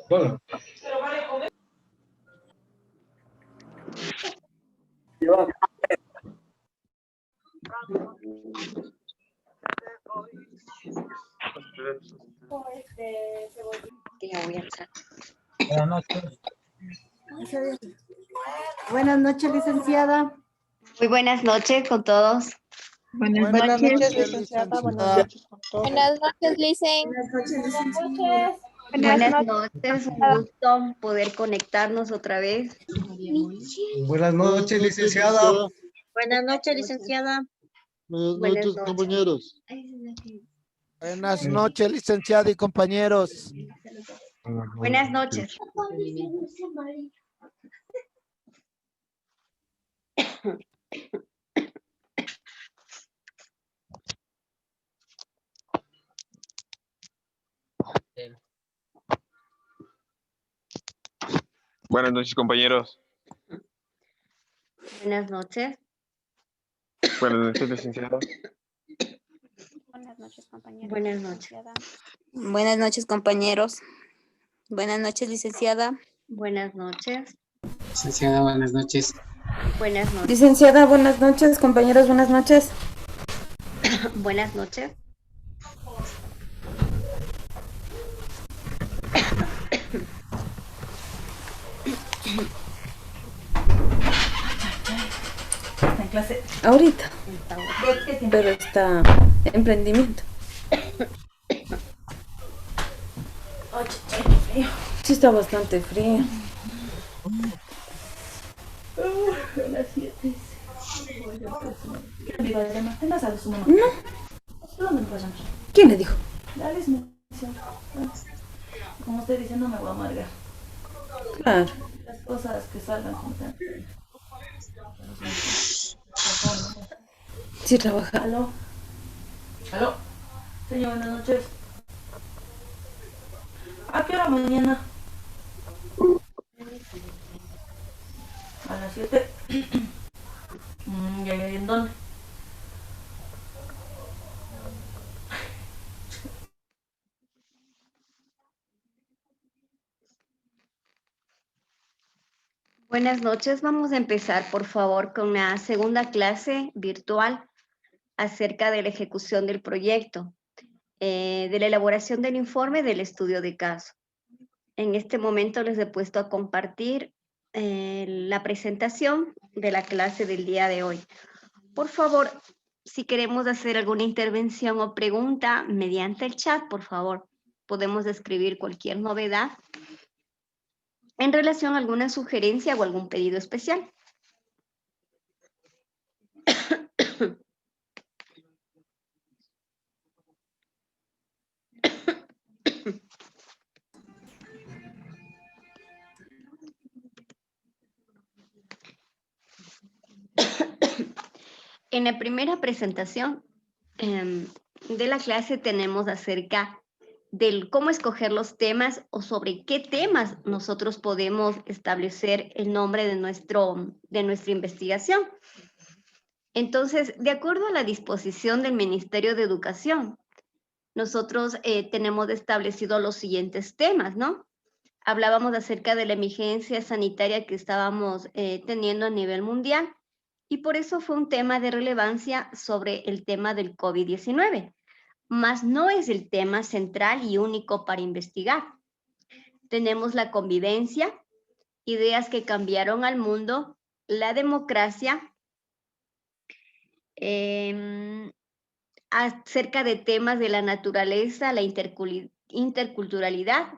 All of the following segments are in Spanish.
Bueno. Buenas noches. Buenas noches, licenciada. Muy buenas noches con todos. Buenas noches, licenciada. Buenas noches con todos. Buenas noches, Licen. Buenas noches, licenciada. Buenas noches, un gusto poder conectarnos otra vez. Buenas noches, licenciada. Buenas noches, licenciada. Buenas noches, compañeros. Buenas noches, licenciada y compañeros. Buenas noches. Buenas noches, compañeros. Buenas noches. Buenas noches, licenciado. Buenas noches, compañeros. Buenas noches. Buenas noches, compañeros. Buenas noches, licenciada. Buenas noches. Licenciada, buenas noches. Buenas noches. Licenciada, buenas noches, compañeros, buenas noches. Buenas noches. En clase ahorita, pero está emprendimiento. Sí, está bastante frío. Las 7. No. ¿Quién le dijo? Como usted dice, no me voy a amargar. Claro. Las cosas que salgan como tal. Sí, trabaja. Aló. Aló. Señor, buenas noches. ¿A qué hora mañana? A las 7. ¿Y en dónde? Buenas noches. Vamos a empezar, por favor, con la segunda clase virtual acerca de la ejecución del proyecto, de la elaboración del informe del estudio de caso. En este momento les he puesto a compartir la presentación de la clase del día de hoy. Por favor, si queremos hacer alguna intervención o pregunta mediante el chat, por favor, podemos escribir cualquier novedad en relación a alguna sugerencia o algún pedido especial. En la primera presentación de la clase tenemos acerca del cómo escoger los temas o sobre qué temas nosotros podemos establecer el nombre de nuestra investigación. Entonces, de acuerdo a la disposición del Ministerio de Educación, nosotros tenemos establecido los siguientes temas, ¿no? Hablábamos acerca de la emergencia sanitaria que estábamos teniendo a nivel mundial y por eso fue un tema de relevancia sobre el tema del COVID-19, mas no es el tema central y único para investigar. Tenemos la convivencia, ideas que cambiaron al mundo, la democracia, acerca de temas de la naturaleza, la interculturalidad,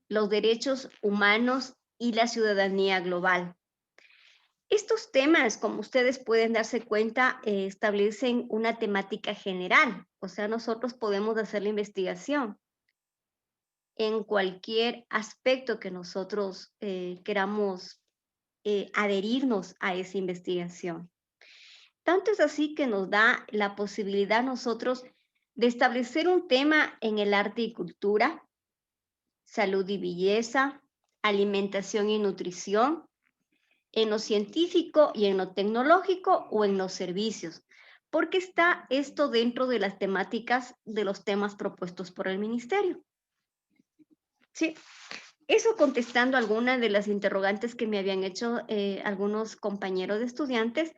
los derechos humanos y la ciudadanía global. Estos temas, como ustedes pueden darse cuenta, establecen una temática general, o sea, nosotros podemos hacer la investigación en cualquier aspecto que nosotros queramos adherirnos a esa investigación. Tanto es así que nos da la posibilidad a nosotros de establecer un tema en el arte y cultura, salud y belleza, alimentación y nutrición, en lo científico y en lo tecnológico o en los servicios, porque está esto dentro de las temáticas de los temas propuestos por el ministerio. Sí, Eso contestando algunas de las interrogantes que me habían hecho algunos compañeros de estudiantes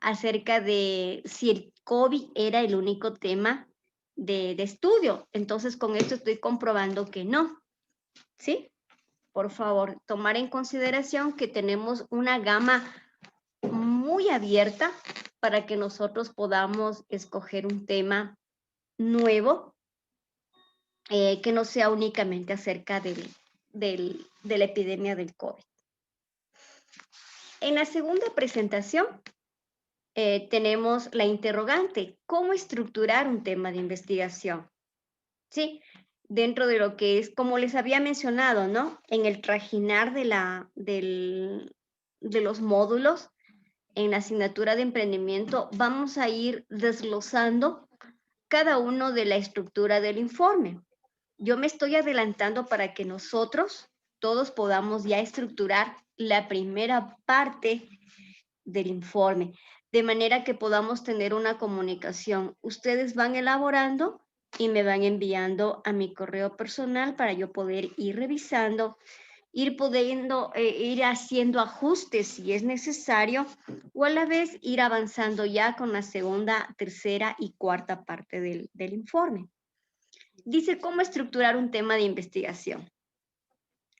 acerca de si el COVID era el único tema de estudio. Entonces, con esto estoy comprobando que no, ¿sí? Por favor, tomar en consideración que tenemos una gama muy abierta para que nosotros podamos escoger un tema nuevo que no sea únicamente acerca de la epidemia del COVID. En la segunda presentación tenemos la interrogante, ¿cómo estructurar un tema de investigación? ¿Sí? Dentro de lo que es, como les había mencionado, ¿no? En el trajinar de los módulos, en la asignatura de emprendimiento, vamos a ir desglosando cada uno de la estructura del informe. Yo me estoy adelantando para que nosotros todos podamos ya estructurar la primera parte del informe, de manera que podamos tener una comunicación. Ustedes van elaborando y me van enviando a mi correo personal para yo poder ir revisando, ir pudiendo, ir haciendo ajustes si es necesario, o a la vez ir avanzando ya con la segunda, tercera y cuarta parte del informe. Dice cómo estructurar un tema de investigación.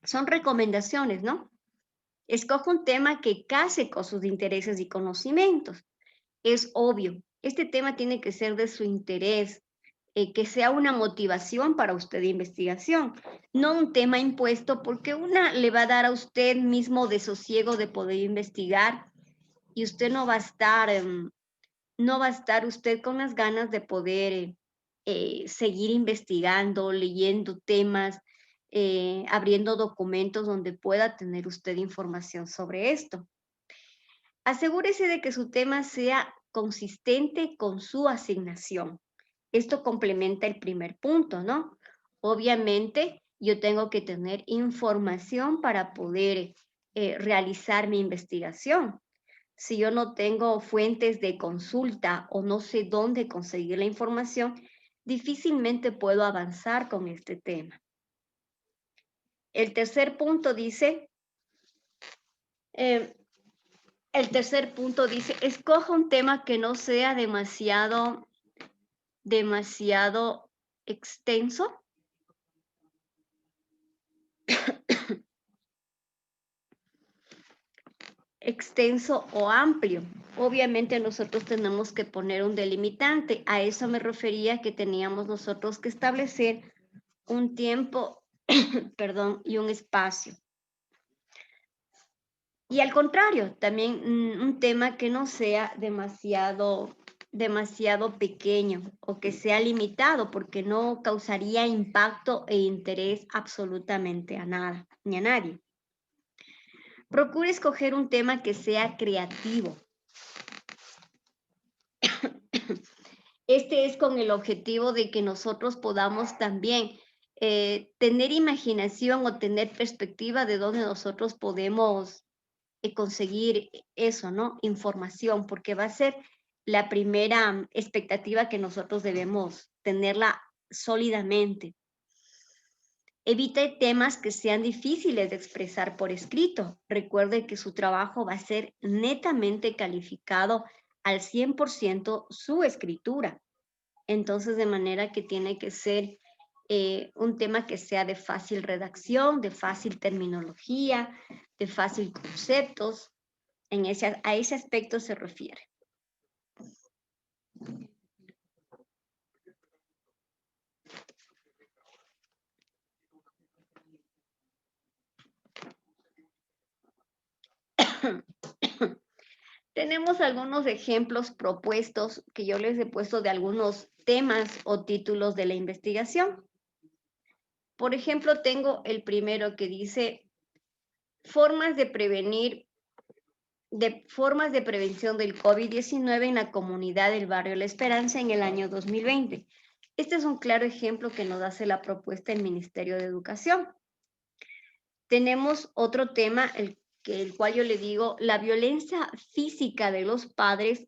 Son recomendaciones, ¿no? Escoja un tema que case con sus intereses y conocimientos. Es obvio, este tema tiene que ser de su interés, que sea una motivación para usted de investigación, no un tema impuesto, porque una le va a dar a usted mismo desosiego de poder investigar y usted no va a estar usted con las ganas de poder seguir investigando, leyendo temas, abriendo documentos donde pueda tener usted información sobre esto. Asegúrese de que su tema sea consistente con su asignación. Esto complementa el primer punto, ¿no? Obviamente, yo tengo que tener información para poder realizar mi investigación. Si yo no tengo fuentes de consulta o no sé dónde conseguir la información, difícilmente puedo avanzar con este tema. El tercer punto dice, escoja un tema que no sea demasiado extenso o amplio. Obviamente nosotros tenemos que poner un delimitante. A eso me refería que teníamos nosotros que establecer un tiempo, perdón, y un espacio. Y al contrario, también un tema que no sea demasiado pequeño o que sea limitado, porque no causaría impacto e interés absolutamente a nada, ni a nadie. Procure escoger un tema que sea creativo. Este es con el objetivo de que nosotros podamos también tener imaginación o tener perspectiva de dónde nosotros podemos conseguir eso, ¿no? Información, porque va a ser la primera expectativa que nosotros debemos tenerla sólidamente. Evite temas que sean difíciles de expresar por escrito. Recuerde que su trabajo va a ser netamente calificado al 100% su escritura. Entonces, de manera que tiene que ser un tema que sea de fácil redacción, de fácil terminología, de fácil conceptos. A ese aspecto se refiere. Tenemos algunos ejemplos propuestos que yo les he puesto de algunos temas o títulos de la investigación. Por ejemplo, tengo el primero que dice formas de prevención del COVID-19 en la comunidad del barrio La Esperanza en el año 2020. Este es un claro ejemplo que nos hace la propuesta del Ministerio de Educación. Tenemos otro tema, el cual yo le digo, la violencia física de los padres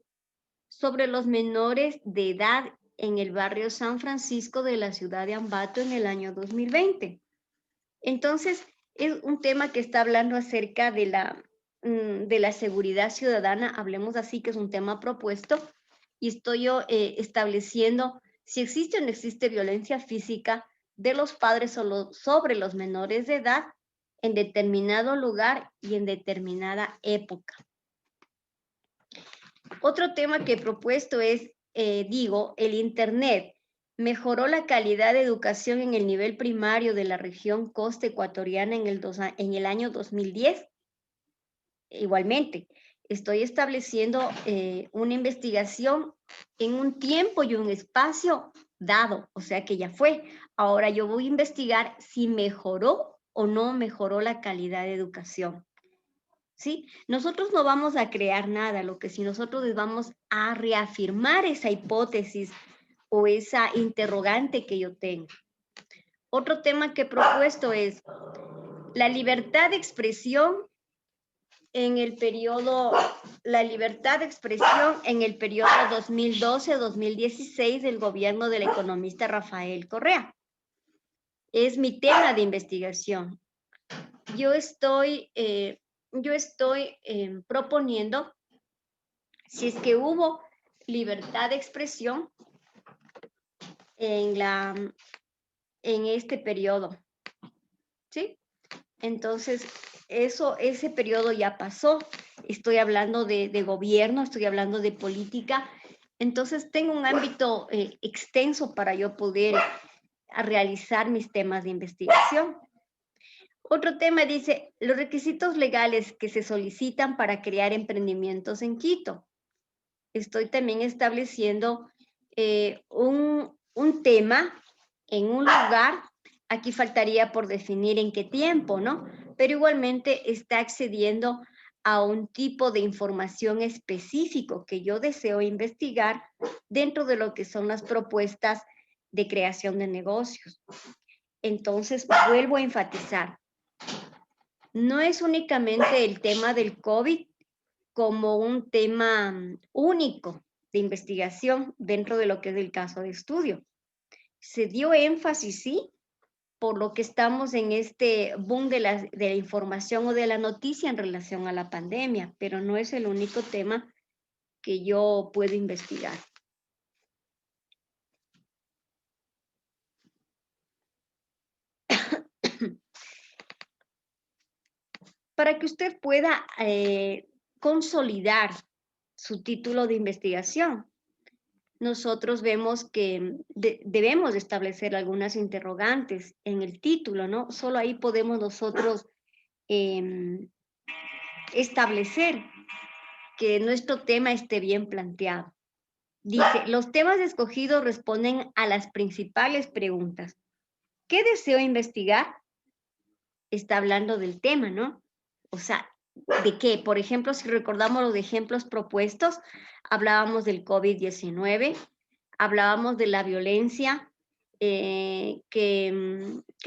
sobre los menores de edad en el barrio San Francisco de la ciudad de Ambato en el año 2020. Entonces, Es un tema que está hablando acerca de la seguridad ciudadana, hablemos así, que es un tema propuesto, y estoy yo estableciendo si existe o no existe violencia física de los padres sobre los menores de edad en determinado lugar y en determinada época. Otro tema que he propuesto es, el Internet mejoró la calidad de educación en el nivel primario de la región costa ecuatoriana en el año 2010. Igualmente, estoy estableciendo una investigación en un tiempo y un espacio dado, o sea que ya fue. Ahora yo voy a investigar si mejoró o no mejoró la calidad de educación. ¿Sí? Nosotros no vamos a crear nada, lo que sí nosotros vamos a reafirmar esa hipótesis o esa interrogante que yo tengo. Otro tema que he propuesto es la libertad de expresión en el periodo 2012-2016 del gobierno del economista Rafael Correa. Es mi tema de investigación. Yo estoy proponiendo si es que hubo libertad de expresión en este periodo, ¿sí? Entonces, ese periodo ya pasó. Estoy hablando de gobierno, estoy hablando de política. Entonces, tengo un ámbito extenso para yo poder realizar mis temas de investigación. Otro tema dice, los requisitos legales que se solicitan para crear emprendimientos en Quito. Estoy también estableciendo un tema en un lugar. Aquí faltaría por definir en qué tiempo, ¿no? Pero igualmente está accediendo a un tipo de información específico que yo deseo investigar dentro de lo que son las propuestas de creación de negocios. Entonces, vuelvo a enfatizar, no es únicamente el tema del COVID como un tema único de investigación dentro de lo que es el caso de estudio. Se dio énfasis, sí, por lo que estamos en este boom de la información o de la noticia en relación a la pandemia, pero no es el único tema que yo puedo investigar. Para que usted pueda consolidar su título de investigación, nosotros vemos que debemos establecer algunas interrogantes en el título, ¿no? Solo ahí podemos nosotros establecer que nuestro tema esté bien planteado. Dice, los temas escogidos responden a las principales preguntas. ¿Qué deseo investigar? Está hablando del tema, ¿no? O sea, ¿de qué? Por ejemplo, si recordamos los ejemplos propuestos, hablábamos del COVID-19, hablábamos de la violencia que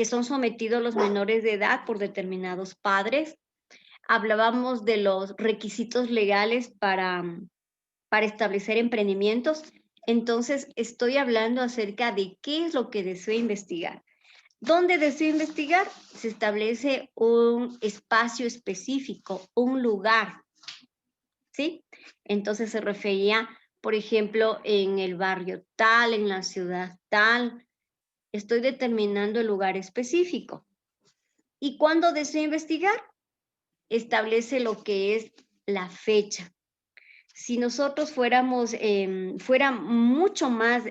son sometidos los menores de edad por determinados padres, hablábamos de los requisitos legales para establecer emprendimientos. Entonces, estoy hablando acerca de qué es lo que deseo investigar. ¿Dónde deseo investigar? Se establece un espacio específico, un lugar, ¿sí? Entonces se refería, por ejemplo, en el barrio tal, en la ciudad tal. Estoy determinando el lugar específico. ¿Y cuándo deseo investigar? Establece lo que es la fecha. Si nosotros fuera mucho más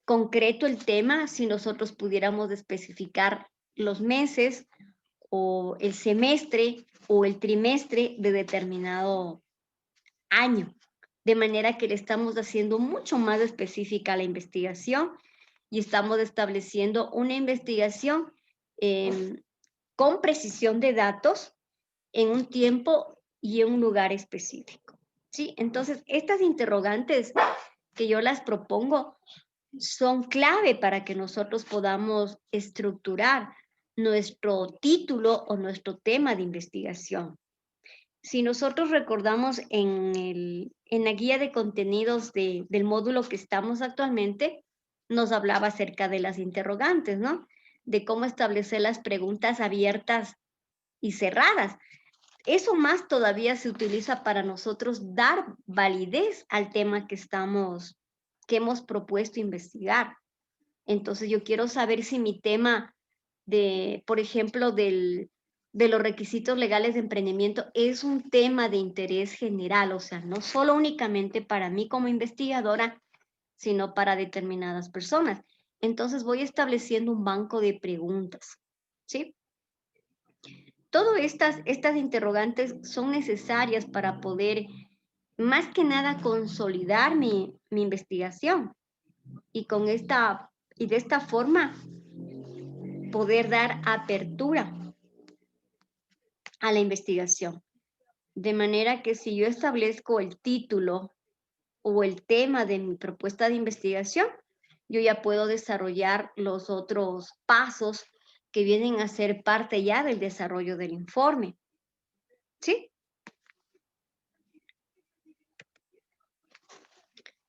concreto el tema, si nosotros pudiéramos especificar los meses o el semestre o el trimestre de determinado año, de manera que le estamos haciendo mucho más específica la investigación y estamos estableciendo una investigación con precisión de datos en un tiempo y en un lugar específico, ¿sí? Entonces, estas interrogantes que yo las propongo son clave para que nosotros podamos estructurar nuestro título o nuestro tema de investigación. Si nosotros recordamos en la guía de contenidos del módulo que estamos actualmente, nos hablaba acerca de las interrogantes, ¿no? de cómo establecer las preguntas abiertas y cerradas. Eso más todavía se utiliza para nosotros dar validez al tema que hemos propuesto investigar. Entonces yo quiero saber si mi tema por ejemplo, de los requisitos legales de emprendimiento es un tema de interés general, o sea, no solo únicamente para mí como investigadora, sino para determinadas personas. Entonces voy estableciendo un banco de preguntas, ¿sí? Todas estas interrogantes son necesarias para poder, más que nada, consolidar mi investigación y de esta forma poder dar apertura a la investigación. De manera que si yo establezco el título o el tema de mi propuesta de investigación, yo ya puedo desarrollar los otros pasos que vienen a ser parte ya del desarrollo del informe. ¿Sí?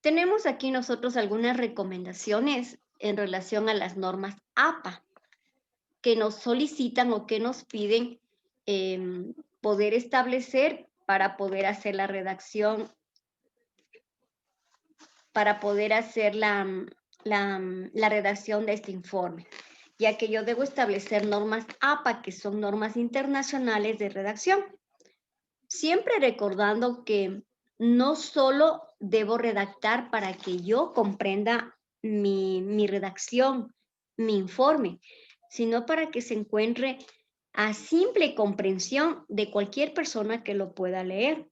Tenemos aquí nosotros algunas recomendaciones en relación a las normas APA que nos solicitan o que nos piden poder establecer para poder hacer la redacción, para poder hacer la redacción de este informe, ya que yo debo establecer normas APA, que son normas internacionales de redacción. Siempre recordando que no solo debo redactar para que yo comprenda mi redacción, mi informe, sino para que se encuentre a simple comprensión de cualquier persona que lo pueda leer.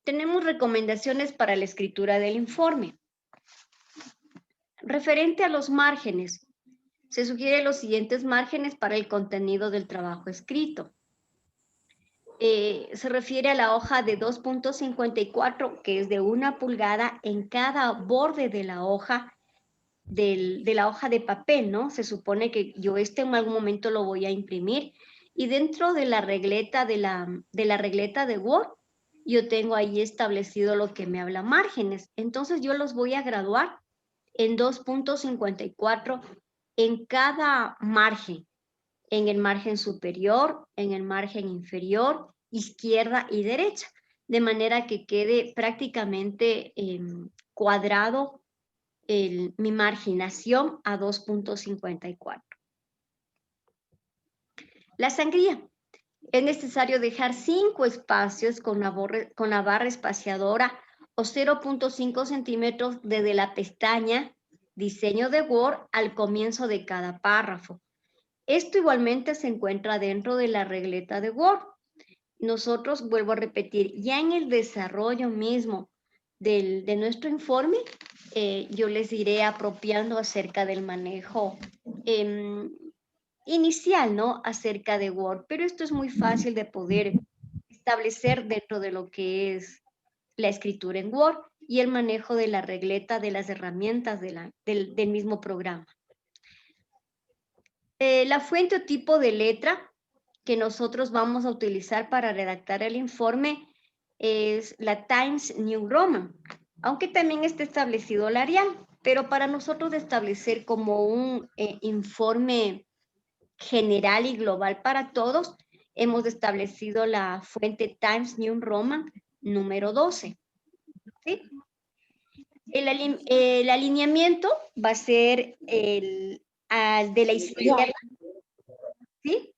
Tenemos recomendaciones para la escritura del informe. Referente a los márgenes, se sugieren los siguientes márgenes para el contenido del trabajo escrito. Se refiere a la hoja de 2.54, que es de 1 pulgada en cada borde de la hoja, de la hoja de papel, ¿no? Se supone que yo en algún momento lo voy a imprimir y dentro de la regleta de la regleta de Word, yo tengo ahí establecido lo que me habla márgenes. Entonces yo los voy a graduar en 2.54 en cada margen, en el margen superior, en el margen inferior, izquierda y derecha, de manera que quede prácticamente cuadrado mi marginación a 2.54. La sangría. Es necesario dejar 5 espacios con la barra espaciadora o 0.5 centímetros desde la pestaña Diseño de Word al comienzo de cada párrafo. Esto igualmente se encuentra dentro de la regleta de Word. Nosotros, vuelvo a repetir, ya en el desarrollo mismo de nuestro informe, yo les iré apropiando acerca del manejo inicial, ¿no? Acerca de Word, pero esto es muy fácil de poder establecer dentro de lo que es la escritura en Word y el manejo de la regleta de las herramientas del mismo programa. La fuente o tipo de letra que nosotros vamos a utilizar para redactar el informe es la Times New Roman, aunque también está establecido el Arial, pero para nosotros establecer como un informe general y global para todos, hemos establecido la fuente Times New Roman número 12. ¿Sí? El alineamiento va a ser el de la izquierda. ¿Sí?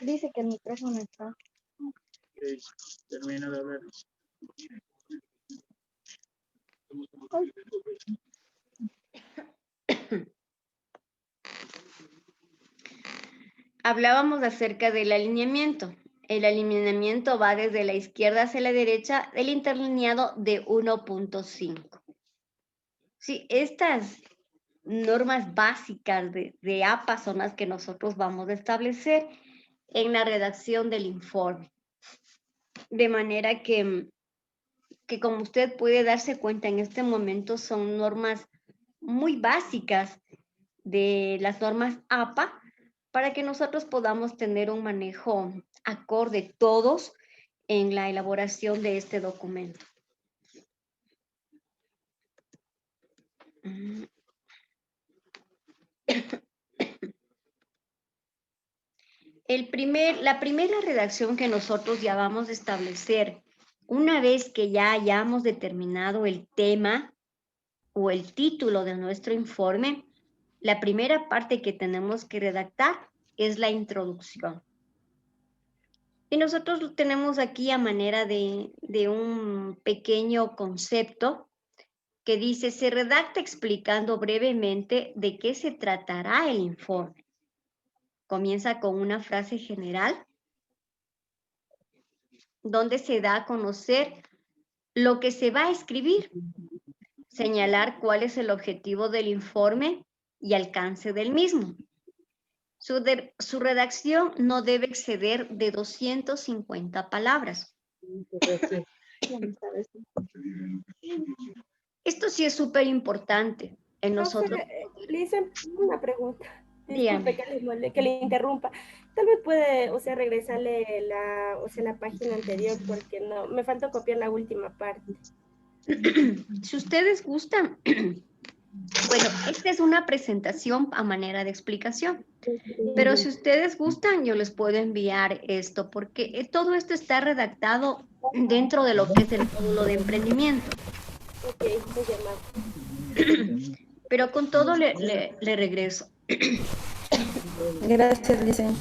Dice que el micrófono está. Termina de hablar. Hablábamos acerca del alineamiento. El alineamiento va desde la izquierda hacia la derecha del interlineado de 1.5. Sí, estas normas básicas de APA son las que nosotros vamos a establecer en la redacción del informe. De manera que como usted puede darse cuenta en este momento son normas muy básicas de las normas APA para que nosotros podamos tener un manejo acorde todos en la elaboración de este documento. La primera redacción que nosotros ya vamos a establecer, una vez que ya hayamos determinado el tema o el título de nuestro informe, la primera parte que tenemos que redactar es la introducción. Y nosotros lo tenemos aquí a manera de un pequeño concepto que dice, se redacta explicando brevemente de qué se tratará el informe. Comienza con una frase general donde se da a conocer lo que se va a escribir, señalar cuál es el objetivo del informe y alcance del mismo. Su redacción no debe exceder de 250 palabras. Esto sí es súper importante en nosotros. Le hice una pregunta. Dígame. Disculpe que le interrumpa. Tal vez puede, regresarle la página anterior porque no, me faltó copiar la última parte. Si ustedes gustan, bueno, esta es una presentación a manera de explicación, pero si ustedes gustan, yo les puedo enviar esto, porque todo esto está redactado dentro de lo que es el módulo de emprendimiento. Ok, muy amable. Pero con todo le regreso. Gracias, Licen.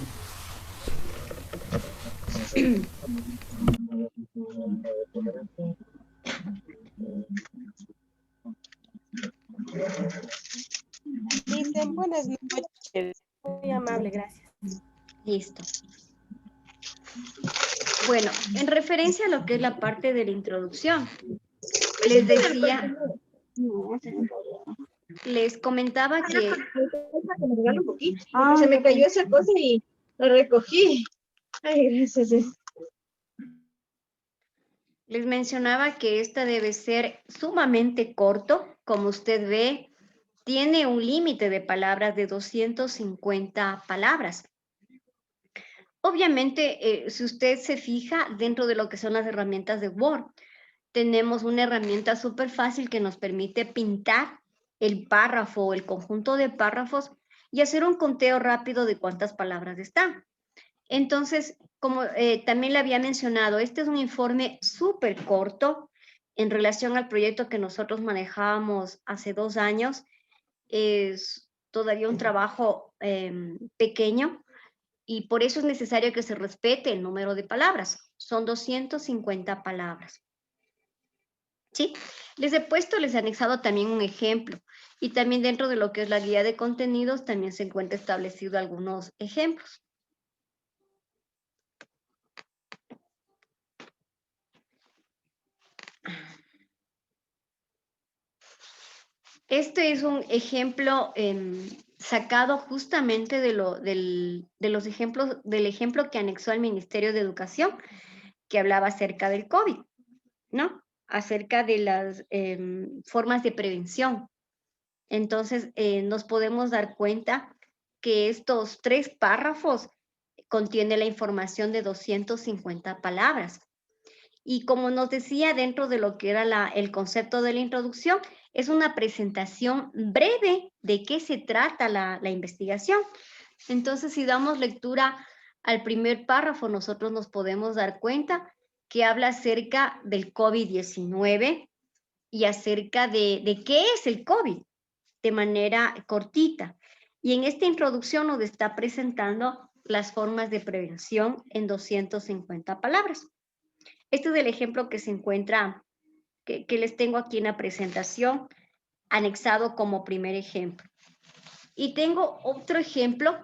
Dicen buenas noches. Muy amable, gracias. Listo. Bueno, en referencia a lo que es la parte de la introducción, les comentaba que... Se me cayó esa cosa y la recogí. Ay, gracias. Les mencionaba que esta debe ser sumamente corto. Como usted ve, tiene un límite de palabras de 250 palabras. Obviamente, si usted se fija dentro de lo que son las herramientas de Word, tenemos una herramienta súper fácil que nos permite pintar el párrafo o el conjunto de párrafos y hacer un conteo rápido de cuántas palabras están. Entonces, como también le había mencionado, este es un informe súper corto en relación al proyecto que nosotros manejábamos hace 2 años. Es todavía un trabajo pequeño y por eso es necesario que se respete el número de palabras. Son 250 palabras. ¿Sí? Les he anexado también un ejemplo y también dentro de lo que es la guía de contenidos también se encuentra establecido algunos ejemplos. Este es un ejemplo sacado justamente del ejemplo que anexó el Ministerio de Educación, que hablaba acerca del COVID, ¿no? Acerca de las formas de prevención. Entonces, nos podemos dar cuenta que estos 3 párrafos contienen la información de 250 palabras. Y como nos decía dentro de lo que era el concepto de la introducción, es una presentación breve de qué se trata la investigación. Entonces, si damos lectura al primer párrafo, nosotros nos podemos dar cuenta que habla acerca del COVID-19 y acerca de qué es el COVID, de manera cortita. Y en esta introducción nos está presentando las formas de prevención en 250 palabras. Este es el ejemplo que se encuentra, que les tengo aquí en la presentación, anexado como primer ejemplo. Y tengo otro ejemplo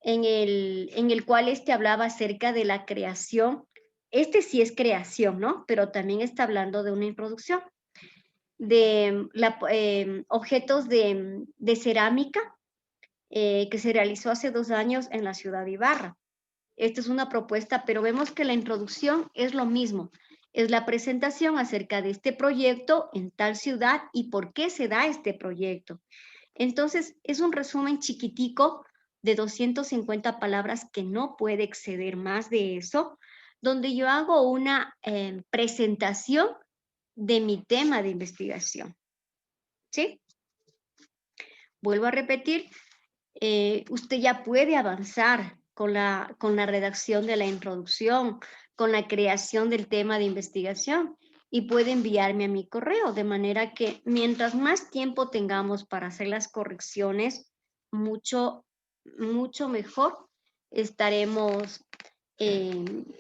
en el cual hablaba acerca de la creación. Este sí es creación, ¿no? Pero también está hablando de una introducción de objetos de cerámica que se realizó hace 2 años en la ciudad de Ibarra. Esta es una propuesta, pero vemos que la introducción es lo mismo. Es la presentación acerca de este proyecto en tal ciudad y por qué se da este proyecto. Entonces, es un resumen chiquitico de 250 palabras que no puede exceder más de eso, donde yo hago una presentación de mi tema de investigación. ¿Sí? Vuelvo a repetir, usted ya puede avanzar con la redacción de la introducción, con la creación del tema de investigación y puede enviarme a mi correo, de manera que mientras más tiempo tengamos para hacer las correcciones, mucho mejor estaremos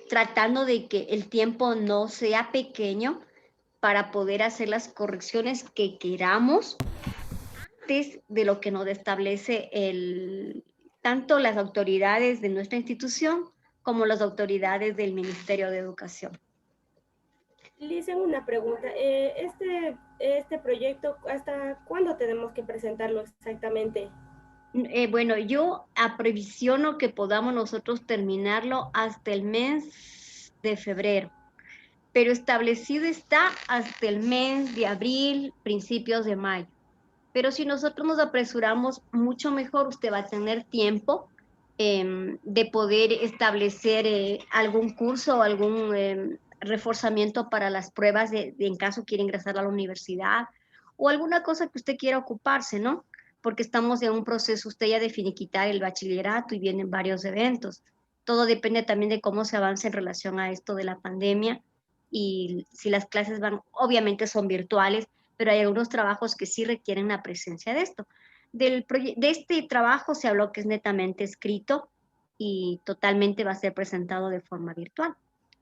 tratando de que el tiempo no sea pequeño para poder hacer las correcciones que queramos antes de lo que nos establece tanto las autoridades de nuestra institución como las autoridades del Ministerio de Educación. Le hice una pregunta. Este proyecto, ¿hasta cuándo tenemos que presentarlo exactamente? Bueno, yo aprevisiono que podamos nosotros terminarlo hasta el mes de febrero, pero establecido está hasta el mes de abril, principios de mayo. Pero si nosotros nos apresuramos, mucho mejor usted va a tener tiempo de poder establecer algún curso o algún reforzamiento para las pruebas en caso quiera ingresar a la universidad o alguna cosa que usted quiera ocuparse, ¿no? Porque estamos en un proceso, usted ya de finiquitar el bachillerato y vienen varios eventos. Todo depende también de cómo se avance en relación a esto de la pandemia y si las clases obviamente son virtuales, pero hay algunos trabajos que sí requieren la presencia de esto. De este trabajo se habló que es netamente escrito y totalmente va a ser presentado de forma virtual.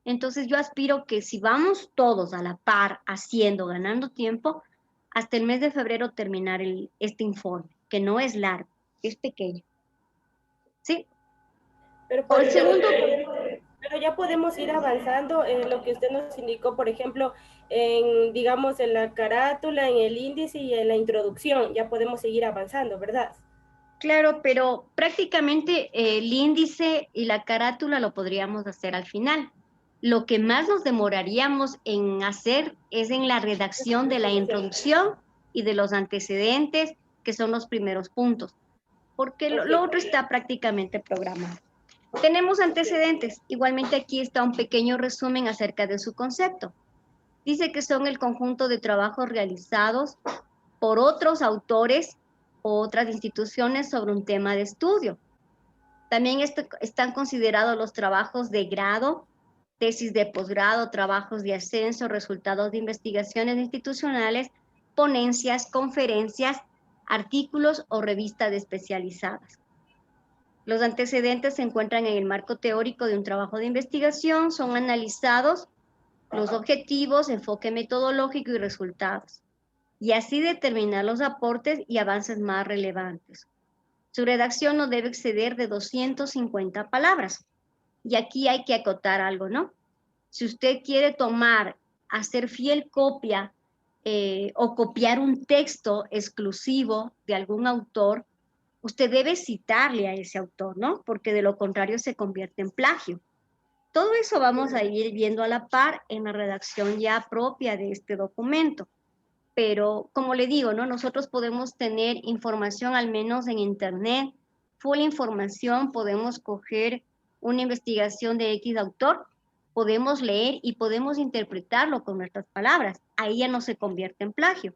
Entonces yo aspiro que si vamos todos a la par haciendo, ganando tiempo, hasta el mes de febrero terminar este informe, que no es largo, es pequeño. ¿Sí? Pero O el segundo... Pero ya podemos ir avanzando en lo que usted nos indicó, por ejemplo, digamos, en la carátula, en el índice y en la introducción. Ya podemos seguir avanzando, ¿verdad? Claro, pero prácticamente el índice y la carátula lo podríamos hacer al final. Lo que más nos demoraríamos en hacer es en la redacción de la introducción y de los antecedentes, que son los primeros puntos, porque lo otro está prácticamente programado. Tenemos antecedentes. Igualmente aquí está un pequeño resumen acerca de su concepto. Dice que son el conjunto de trabajos realizados por otros autores o otras instituciones sobre un tema de estudio. También están considerados los trabajos de grado, tesis de posgrado, trabajos de ascenso, resultados de investigaciones institucionales, ponencias, conferencias, artículos o revistas especializadas. Los antecedentes se encuentran en el marco teórico de un trabajo de investigación, son analizados los objetivos, enfoque metodológico y resultados, y así determinar los aportes y avances más relevantes. Su redacción no debe exceder de 250 palabras. Y aquí hay que acotar algo, ¿no? Si usted quiere hacer fiel copia o copiar un texto exclusivo de algún autor, usted debe citarle a ese autor, ¿no? Porque de lo contrario se convierte en plagio. Todo eso vamos a ir viendo a la par en la redacción ya propia de este documento. Pero como le digo, ¿no? Nosotros podemos tener información al menos en internet, full información, podemos coger una investigación de X autor, podemos leer y podemos interpretarlo con nuestras palabras. Ahí ya no se convierte en plagio.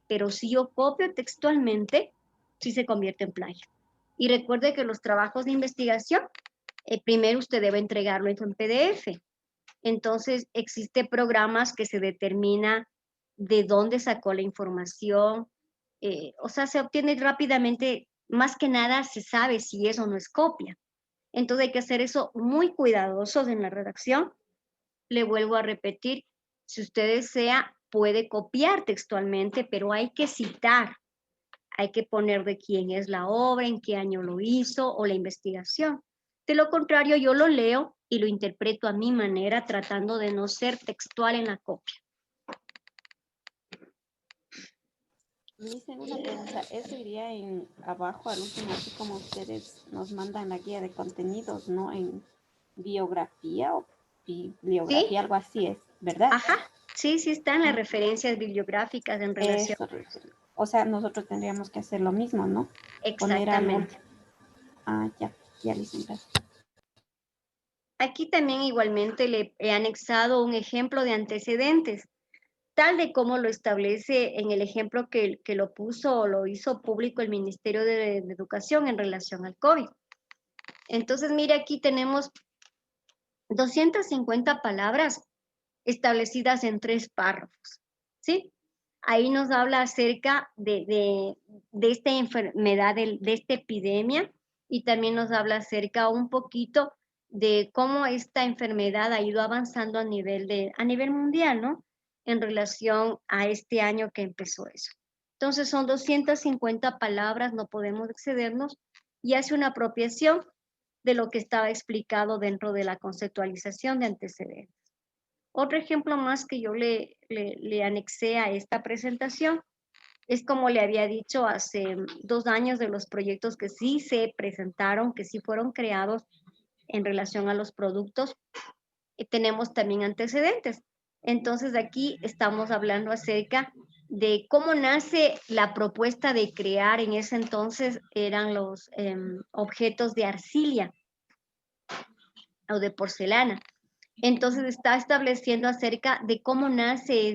Pero si yo copio textualmente, sí se convierte en plagio. Y recuerde que los trabajos de investigación, primero usted debe entregarlo en PDF. Entonces, existen programas que se determina de dónde sacó la información, o sea, se obtiene rápidamente, más que nada se sabe si es o no es copia. Entonces hay que hacer eso muy cuidadosos en la redacción. Le vuelvo a repetir, si usted desea, puede copiar textualmente, pero hay que citar, hay que poner de quién es la obra, en qué año lo hizo o la investigación. De lo contrario, yo lo leo y lo interpreto a mi manera, tratando de no ser textual en la copia. Me dicen una pregunta, ¿eso iría abajo al último, así como ustedes nos mandan la guía de contenidos, ¿no? En biografía o bibliografía, ¿sí? Algo así es, ¿verdad? Ajá, sí, sí están las referencias bibliográficas en relación. Eso, o sea, nosotros tendríamos que hacer lo mismo, ¿no? Exactamente. Ya, licenciada. Aquí también igualmente le he anexado un ejemplo de antecedentes, tal de como lo establece en el ejemplo que lo puso o lo hizo público el Ministerio de Educación en relación al COVID. Entonces, mire, aquí tenemos 250 palabras establecidas en 3 párrafos, ¿sí? Ahí nos habla acerca de esta enfermedad, de esta epidemia, y también nos habla acerca un poquito de cómo esta enfermedad ha ido avanzando a nivel mundial, ¿no? En relación a este año que empezó eso. Entonces son 250 palabras, no podemos excedernos, y hace una apropiación de lo que estaba explicado dentro de la conceptualización de antecedentes. Otro ejemplo más que yo le anexé a esta presentación es, como le había dicho, hace 2 años, de los proyectos que sí se presentaron, que sí fueron creados en relación a los productos, tenemos también antecedentes. Entonces aquí estamos hablando acerca de cómo nace la propuesta de crear. En ese entonces eran los objetos de arcilla o de porcelana. Entonces está estableciendo acerca de cómo nace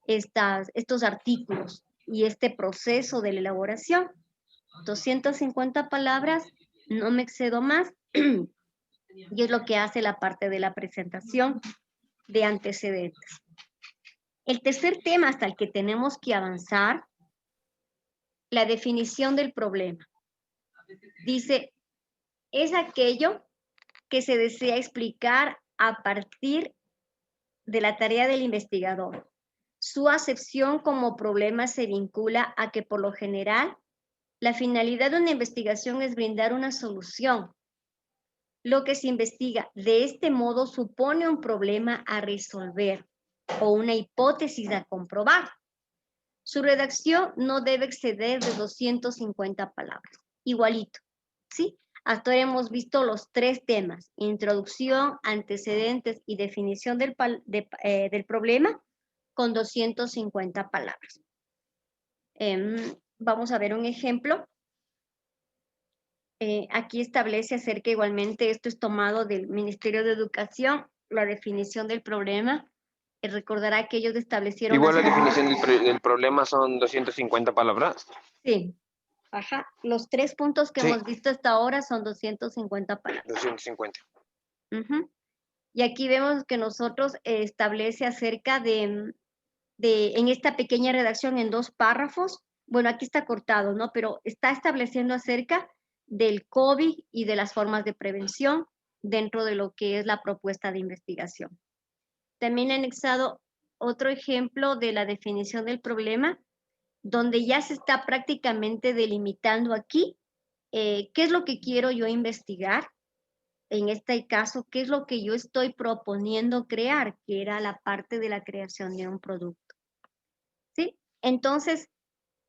estos artículos y este proceso de la elaboración. 250 palabras, no me excedo más, y es lo que hace la parte de la presentación de antecedentes. El tercer tema hasta el que tenemos que avanzar, la definición del problema. Dice, es aquello que se desea explicar a partir de la tarea del investigador. Su acepción como problema se vincula a que, por lo general, la finalidad de una investigación es brindar una solución. Lo que se investiga de este modo supone un problema a resolver o una hipótesis a comprobar. Su redacción no debe exceder de 250 palabras. Igualito, ¿sí? Hasta ahora hemos visto los 3 temas: introducción, antecedentes y definición del problema, con 250 palabras. Vamos a ver un ejemplo. Aquí establece acerca, igualmente, esto es tomado del Ministerio de Educación, la definición del problema. Recordará que ellos establecieron... Igual la definición del problema son 250 palabras. Sí. Ajá, los 3 puntos que hemos visto hasta ahora son 250 palabras. 250. Y aquí vemos que nosotros establece acerca en esta pequeña redacción en 2 párrafos, bueno, aquí está cortado, ¿no? Pero está estableciendo acerca del COVID y de las formas de prevención dentro de lo que es la propuesta de investigación. También he anexado otro ejemplo de la definición del problema, donde ya se está prácticamente delimitando aquí qué es lo que quiero yo investigar. En este caso, qué es lo que yo estoy proponiendo crear, que era la parte de la creación de un producto. ¿Sí? Entonces,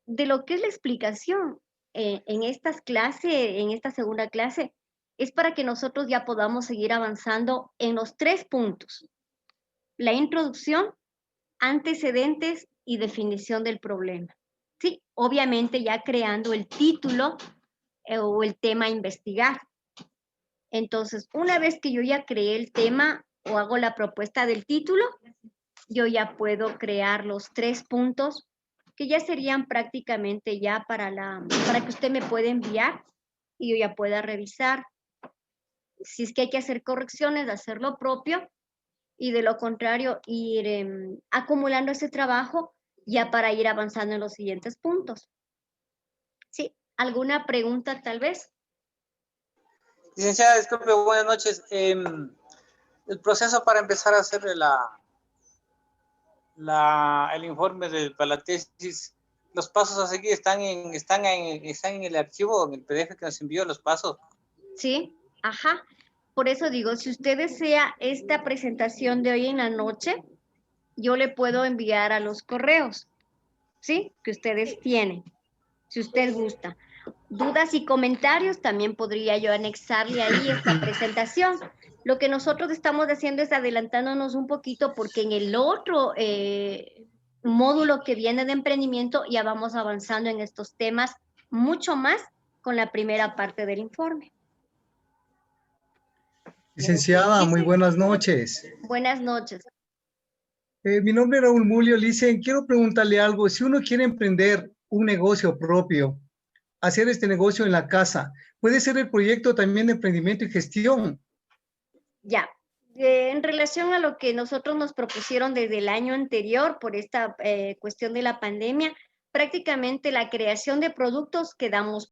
de lo que es la explicación en estas clases, en esta segunda clase, es para que nosotros ya podamos seguir avanzando en los 3 puntos: la introducción, antecedentes y definición del problema. Sí, obviamente ya creando el título o el tema a investigar. Entonces, una vez que yo ya creé el tema o hago la propuesta del título, yo ya puedo crear los 3 puntos que ya serían prácticamente ya para que usted me pueda enviar y yo ya pueda revisar. Si es que hay que hacer correcciones, hacer lo propio, y de lo contrario ir acumulando ese trabajo ya para ir avanzando en los siguientes puntos. ¿Sí? ¿Alguna pregunta tal vez? Licenciada, disculpe, buenas noches. El proceso para empezar a hacer el informe para la tesis, los pasos a seguir están en el archivo, en el PDF que nos envió, los pasos. Sí, ajá. Por eso digo, si usted desea esta presentación de hoy en la noche, yo le puedo enviar a los correos, ¿sí? Que ustedes tienen, si usted gusta. Dudas y comentarios, también podría yo anexarle ahí esta presentación. Lo que nosotros estamos haciendo es adelantándonos un poquito, porque en el otro módulo que viene de emprendimiento ya vamos avanzando en estos temas mucho más con la primera parte del informe. Licenciada, muy buenas noches. Buenas noches. Mi nombre es Raúl Mulio. Licen, quiero preguntarle algo. Si uno quiere emprender un negocio propio, hacer este negocio en la casa, ¿puede ser el proyecto también de emprendimiento y gestión? Ya. En relación a lo que nosotros nos propusieron desde el año anterior por esta cuestión de la pandemia, prácticamente la creación de productos quedamos